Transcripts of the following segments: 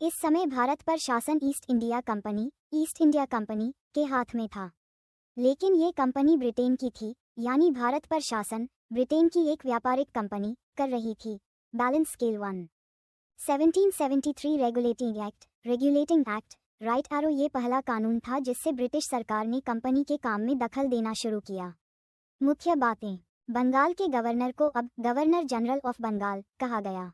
इस समय भारत पर शासन ईस्ट इंडिया कंपनी के हाथ में था। लेकिन ये कंपनी ब्रिटेन की थी, यानी भारत पर शासन ब्रिटेन की एक व्यापारिक कंपनी कर रही थी। Balance scale 1। 1773 regulating act right arrow ये पहला कानून था जिससे ब्रिटिश सरकार ने कंपनी के काम में दखल देना शुरू किया। मुख्य बातें। बंगाल के गवर्नर को अब गवर्नर जनरल ऑफ बंगाल कहा गया।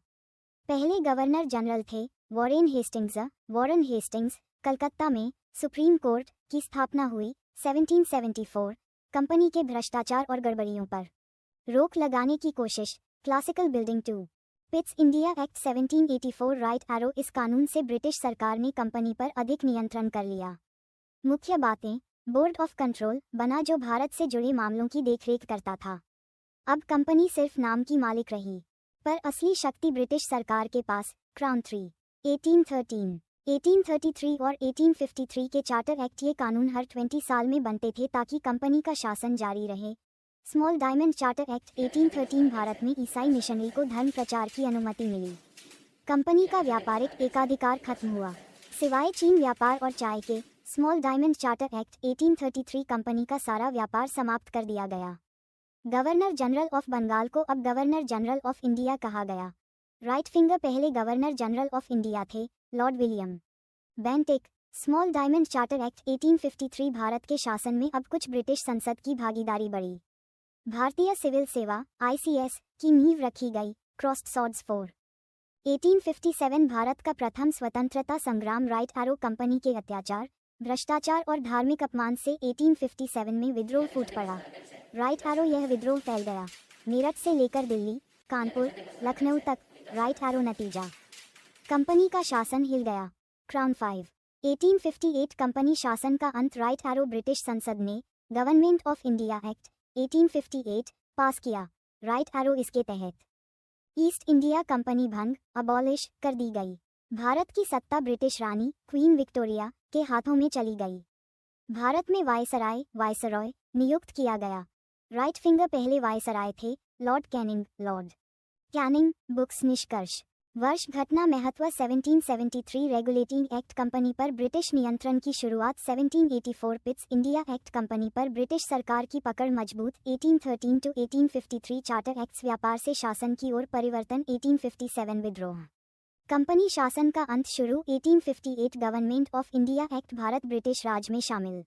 पहले गवर्नर जनरल थे वॉरेन हेस्टिंग्स। कलकत्ता में सुप्रीम कोर्ट की स्थापना हुई 1774। कंपनी के भ्रष्टाचार और गड़बड़ियों पर रोक लगाने की कोशिश। Classical building 2। Pitt's India act 1784 right arrow इस कानून से ब्रिटिश सरकार ने कंपनी पर अधिक नियंत्रण कर लिया। मुख्य बातें। बोर्ड ऑफ कंट्रोल बना जो भारत से जुड़े मामलों की देखरेख करता था। अब कंपनी सिर्फ नाम की मालिक रही, पर असली शक्ति ब्रिटिश सरकार के पास। क्राउन 3। 1813, 1833 और 1853 के चार्टर एक्ट ये कानून हर 20 साल में बनते थे ताकि कंपनी का शासन जारी रहे। Small diamond charter act 1813 Bharat में ईसाई मिशनरी को धर्म प्रचार की अनुमति मिली। कंपनी का व्यापारिक एकाधिकार खत्म हुआ, सिवाय चीन व्यापार और चाय के। Small diamond charter act 1833 company का सारा व्यापार समाप्त कर दिया गया। गवर्नर जनरल ऑफ बंगाल को अब गवर्नर जनरल ऑफ इंडिया कहा गया। राइट फिंगर पहले गवर्नर जनरल ऑफ इंडिया थे Lord William Bentinck. Small diamond charter act 1853 Bharat के शासन में अब कुछ ब्रिटिश संसद की भागीदारी बढ़ी। भारतीय सिविल सेवा ICS की नींव रखी गई। Crossed swords 4। 1857 भारत का प्रथम स्वतंत्रता संग्राम राइट एरो कंपनी के अत्याचार, भ्रष्टाचार और धार्मिक अपमान से 1857 में विद्रोह फूट पड़ा। राइट एरो यह विद्रोह फैल गया मेरठ से लेकर दिल्ली, कानपुर, लखनऊ तक। राइट एरो नतीजा। कंपनी का शासन हिल गया। क्राउन 5। 1858 कंपनी शासन का अंत। राइट एरो ब्रिटिश संसद ने गवर्नमेंट ऑफ इंडिया एक्ट 1858 पास किया। राइट एरो इसके तहत ईस्ट इंडिया कंपनी भंग अबॉलिश कर दी गई। भारत की सत्ता ब्रिटिश रानी क्वीन विक्टोरिया के हाथों में चली गई। भारत में वायसरॉय नियुक्त किया गया। राइट फिंगर पहले वायसराय थे लॉर्ड कैनिंग। बुक्स निष्कर्ष। वर्ष घटना महत्व 1773 रेगुलेटिंग एक्ट कंपनी पर ब्रिटिश नियंत्रण की शुरुआत 1784 पिट्स इंडिया एक्ट कंपनी पर ब्रिटिश सरकार की पकड़ मजबूत 1813 to 1853 चार्टर एक्ट्स व्यापार से शासन की ओर परिवर्तन 1857 विद्रोह कंपनी शासन का अंत शुरू 1858 government of India act Bharat British Raj में शामिल।